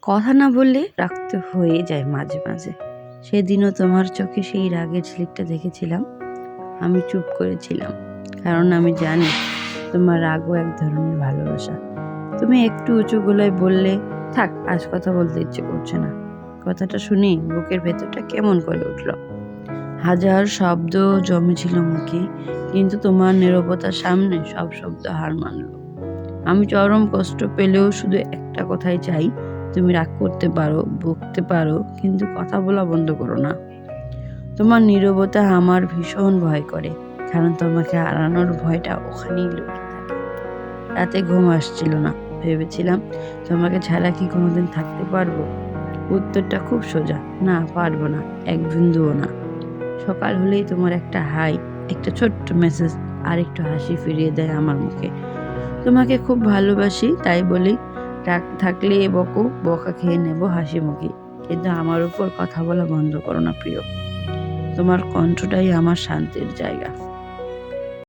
কথা না বললে রাগ তো হয়ে যায় মাঝে মাঝে। সেদিনও তোমার চোখে সেই রাগের ঝিলিকটা দেখেছিলাম। আমি চুপ করেছিলাম, কারণ আমি জানি তোমার রাগও এক ধরনের ভালোবাসা। তুমি একটু উঁচু গলায় বললে, থাক, আজ কথা বলতে ইচ্ছে করছে না। কথাটা শুনে বুকের ভেতরটা কেমন করে উঠল। হাজার শব্দ জমেছিল মুখে, কিন্তু তোমার নীরবতার সামনে সব শব্দ হার মানল। আমি চরম কষ্ট পেলেও শুধু একটা কথাই চাই, তুমি রাগ করতে পারো, বকতে পারো, কিন্তু কথা বলা বন্ধ করো না। তোমার নীরবতা আমার ভীষণ ভয় করে, কারণ তোমাকে হারানোর ভয়টা ওখানেই লুকিয়ে থাকে। রাতে ঘুম আসছিল না, ভেবেছিলাম তোমাকে ছাড়া কি কোনোদিন থাকতে পারবো। উত্তরটা খুব সোজা, না, পারবো না, এক বিন্দুও না। সকাল হলেই তোমার একটা হাই, একটা ছোট্ট মেসেজ আর একটু হাসি ফিরিয়ে দেয় আমার মুখে। তোমাকে খুব ভালোবাসি, তাই বলি রাগ থাকলে বকো, বকা খেয়ে নেব হাসি মুখে, কিন্তু আমার উপর কথা বলা বন্ধ করো না প্রিয়। তোমার কণ্ঠটাই আমার শান্তির জায়গা।